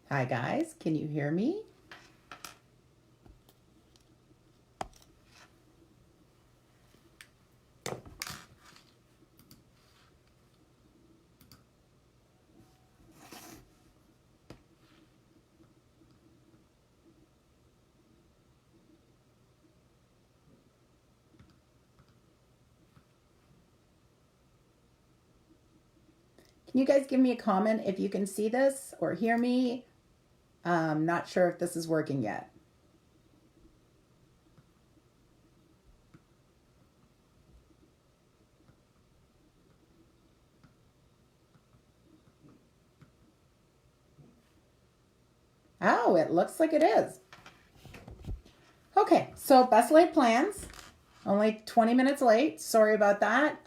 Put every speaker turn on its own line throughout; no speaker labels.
Hi guys, can you hear me? Can you guys give me a comment if you can see this or hear me? Not sure if this is working yet. Oh, it looks like it is. Okay, so best laid plans. Only 20 minutes late. Sorry about that.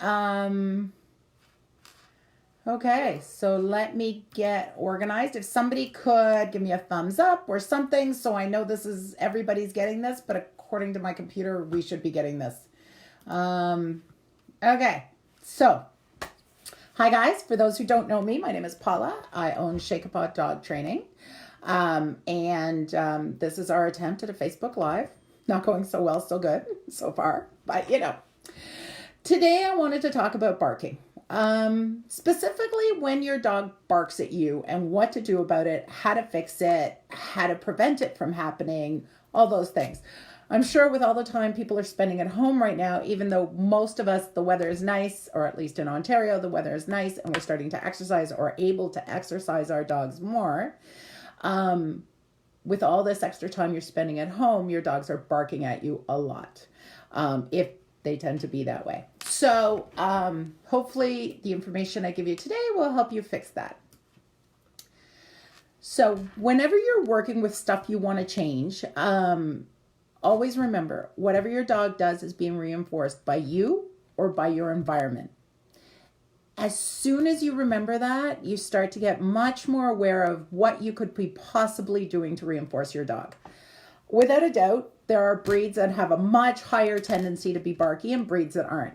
Okay, so let me get organized. If somebody could give me a thumbs up or something so I know this is everybody's getting this, but according to my computer, we should be getting this. Okay, so hi guys. For those who don't know me, my name is Paula. I own Shake-a-Paw Dog Training. This is our attempt at a Facebook Live. Not going so well, so good so far, but Today I wanted to talk about barking. Specifically when your dog barks at you and what to do about it, how to fix it, how to prevent it from happening, all those things. I'm sure with all the time people are spending at home right now, even though most of us, the weather is nice, or at least in Ontario, the weather is nice and we're starting to exercise or able to exercise our dogs more. With all this extra time you're spending at home, your dogs are barking at you a lot. If they tend to be that way. So hopefully the information I give you today will help you fix that. So whenever you're working with stuff you want to change, always remember, whatever your dog does is being reinforced by you or by your environment. As soon as you remember that, you start to get much more aware of what you could be possibly doing to reinforce your dog. Without a doubt, there are breeds that have a much higher tendency to be barky and breeds that aren't.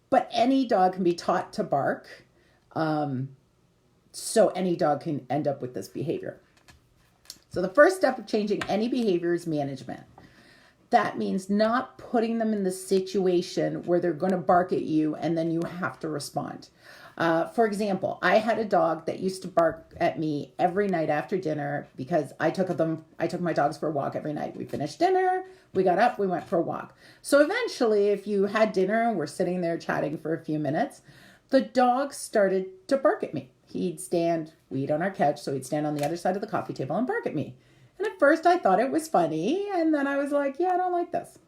But any dog can be taught to bark. So any dog can end up with this behavior. So the first step of changing any behavior is management. That means not putting them in the situation where they're going to bark at you and then you have to respond. For example, I had a dog that used to bark at me every night after dinner because I took my dogs for a walk every night. We finished dinner, we got up, we went for a walk. So eventually, if you had dinner and we're sitting there chatting for a few minutes, the dog started to bark at me. We'd eat on our couch, so he'd stand on the other side of the coffee table and bark at me. And at first I thought it was funny, and then I was like, yeah, I don't like this.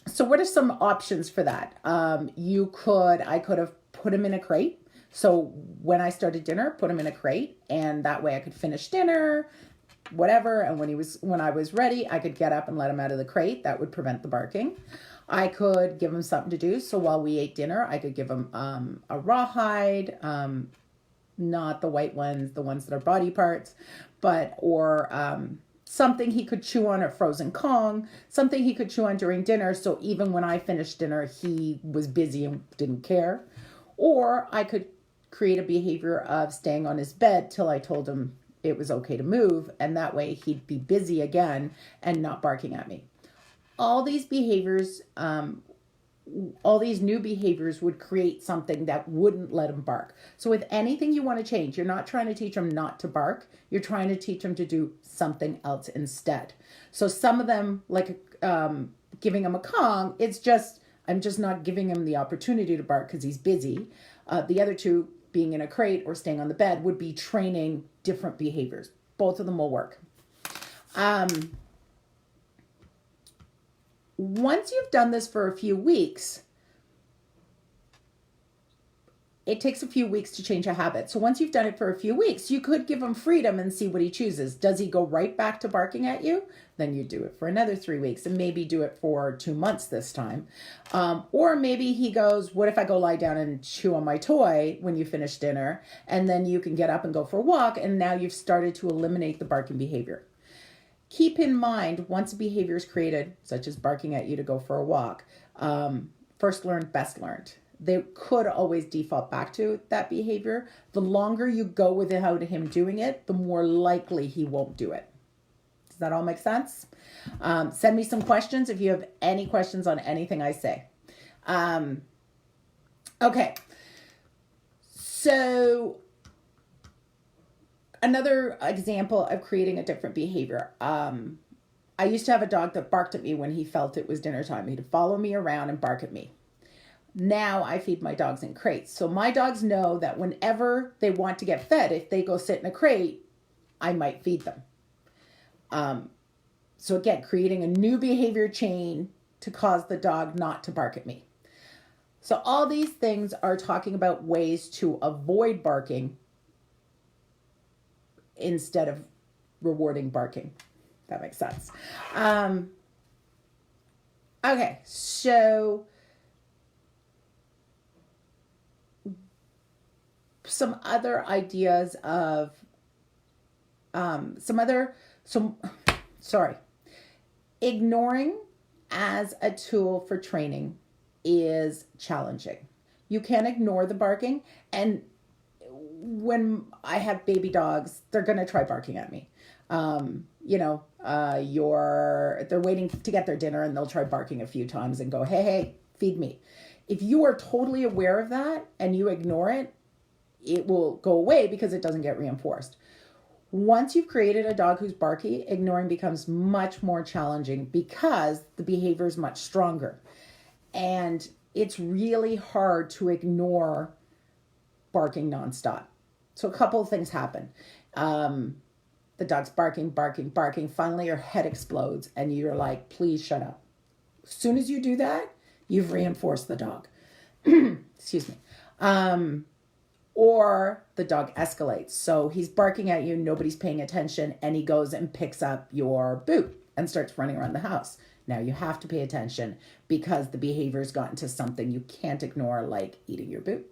So what are some options for that? I could have put him in a crate. So when I started dinner, put him in a crate, and that way I could finish dinner, whatever. And when I was ready, I could get up and let him out of the crate. That would prevent the barking. I could give him something to do. So while we ate dinner, I could give him a rawhide, not the white ones, the ones that are body parts, or something he could chew on, a frozen Kong, something he could chew on during dinner. So even when I finished dinner, he was busy and didn't care. Or I could create a behavior of staying on his bed till I told him it was okay to move. And that way he'd be busy again and not barking at me. All these behaviors, all these new behaviors would create something that wouldn't let him bark. So with anything you want to change, you're not trying to teach him not to bark. You're trying to teach him to do something else instead. So some of them, like giving him a Kong, I'm just not giving him the opportunity to bark because he's busy. The other two, being in a crate or staying on the bed, would be training different behaviors. Both of them will work. Once you've done this for a few weeks, it takes a few weeks to change a habit. So once you've done it for a few weeks, you could give him freedom and see what he chooses. Does he go right back to barking at you? Then you do it for another 3 weeks and maybe do it for 2 months this time. Or maybe he goes, what if I go lie down and chew on my toy when you finish dinner? And then you can get up and go for a walk. And now you've started to eliminate the barking behavior. Keep in mind, once a behavior is created, such as barking at you to go for a walk, first learned, best learned. they could always default back to that behavior. The longer you go without him doing it, the more likely he won't do it. Does that all make sense? Send me some questions if you have any questions on anything I say. Okay. So another example of creating a different behavior. I used to have a dog that barked at me when he felt it was dinner time. He'd follow me around and bark at me. Now I feed my dogs in crates. So my dogs know that whenever they want to get fed, if they go sit in a crate, I might feed them. So again, creating a new behavior chain to cause the dog not to bark at me. So all these things are talking about ways to avoid barking instead of rewarding barking. That makes sense. Okay, so some other ideas of ignoring as a tool for training is challenging. You can ignore the barking, and when I have baby dogs, they're going to try barking at me. They're waiting to get their dinner and they'll try barking a few times and go, hey, feed me. If you are totally aware of that and you ignore it, it will go away because it doesn't get reinforced. Once you've created a dog who's barky, ignoring becomes much more challenging because the behavior is much stronger. And it's really hard to ignore barking nonstop. So a couple of things happen. The dog's barking. Finally, your head explodes and you're like, please shut up. As soon as you do that, you've reinforced the dog. Excuse me. Or the dog escalates. So he's barking at you, nobody's paying attention, and he goes and picks up your boot and starts running around the house. Now you have to pay attention because the behavior's gotten to something you can't ignore, like eating your boot.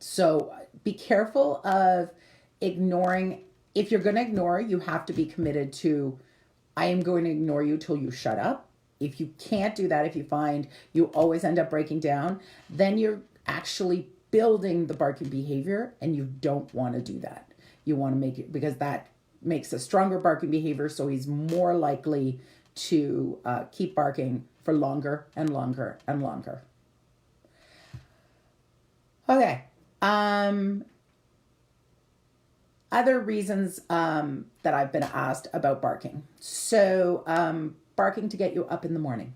So be careful of ignoring. If you're going to ignore, you have to be committed to, I am going to ignore you till you shut up. If you can't do that, if you find you always end up breaking down, then you're actually building the barking behavior, and you don't want to do that. You want to make it, because that makes a stronger barking behavior, so he's more likely to keep barking for longer and longer and longer. Okay. Other reasons that I've been asked about barking. So barking to get you up in the morning.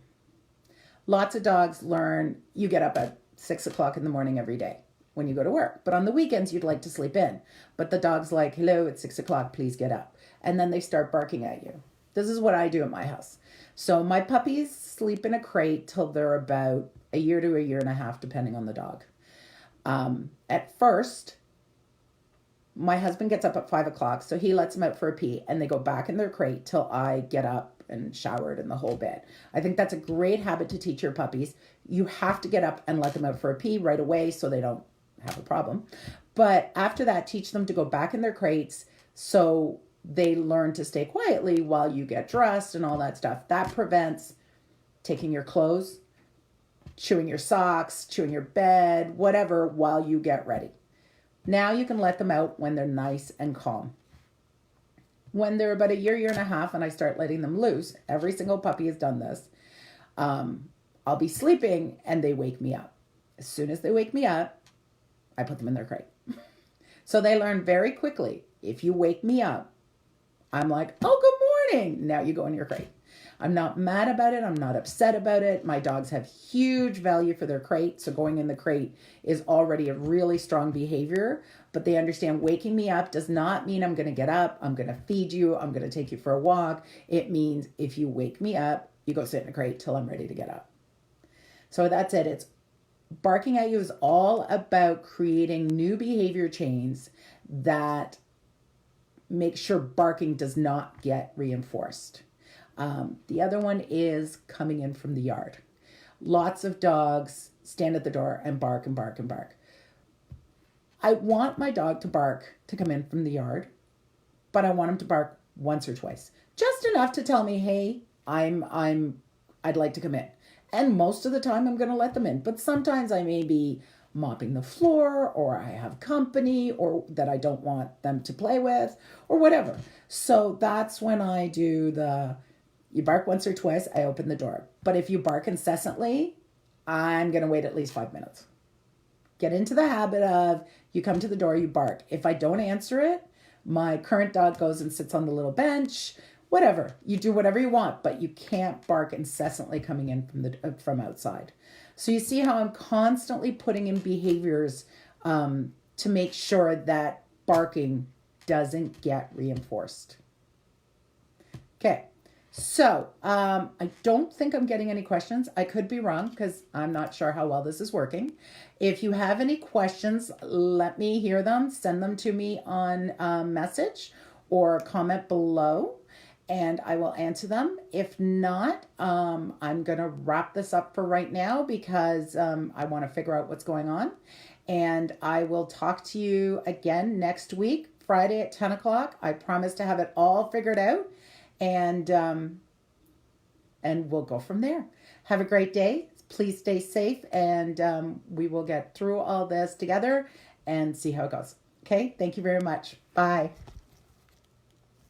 Lots of dogs learn you get up at 6 o'clock in the morning every day when you go to work. But on the weekends, you'd like to sleep in. But the dog's like, hello, it's 6 o'clock, please get up. And then they start barking at you. This is what I do at my house. So my puppies sleep in a crate till they're about a year to a year and a half, depending on the dog. At first, my husband gets up at 5 o'clock, so he lets them out for a pee, and they go back in their crate till I get up and showered and the whole bit. I think that's a great habit to teach your puppies. You have to get up and let them out for a pee right away so they don't have a problem. But after that, teach them to go back in their crates so they learn to stay quietly while you get dressed and all that stuff. That prevents taking your clothes, chewing your socks, chewing your bed, whatever, while you get ready. Now you can let them out when they're nice and calm. When they're about a year and a half, and I start letting them loose, every single puppy has done this. I'll be sleeping and they wake me up. As soon as they wake me up, I put them in their crate. So they learn very quickly. If you wake me up, I'm like, oh, good morning. Now you go in your crate. I'm not mad about it. I'm not upset about it. My dogs have huge value for their crate. So going in the crate is already a really strong behavior. But they understand waking me up does not mean I'm going to get up. I'm going to feed you. I'm going to take you for a walk. It means if you wake me up, you go sit in a crate till I'm ready to get up. So that's it. It's barking at you is all about creating new behavior chains that make sure barking does not get reinforced. The other one is coming in from the yard. Lots of dogs stand at the door and bark and bark and bark. I want my dog to bark to come in from the yard, but I want him to bark once or twice, just enough to tell me, hey, I'd like to come in. And most of the time I'm going to let them in. But sometimes I may be mopping the floor, or I have company, or that I don't want them to play with, or whatever. So that's when I do you bark once or twice, I open the door. But if you bark incessantly, I'm going to wait at least 5 minutes. Get into the habit of, you come to the door, you bark. If I don't answer it, my current dog goes and sits on the little bench. Whatever. You do whatever you want, but you can't bark incessantly coming in from outside. So you see how I'm constantly putting in behaviors to make sure that barking doesn't get reinforced. Okay. So I don't think I'm getting any questions. I could be wrong because I'm not sure how well this is working. If you have any questions, let me hear them. Send them to me on message or comment below, and I will answer them. If not, I'm going to wrap this up for right now because I want to figure out what's going on. And I will talk to you again next week, Friday at 10 o'clock. I promise to have it all figured out. And we'll go from there. Have a great day. Please stay safe, and we will get through all this together and see how it goes. Okay? Thank you very much. Bye.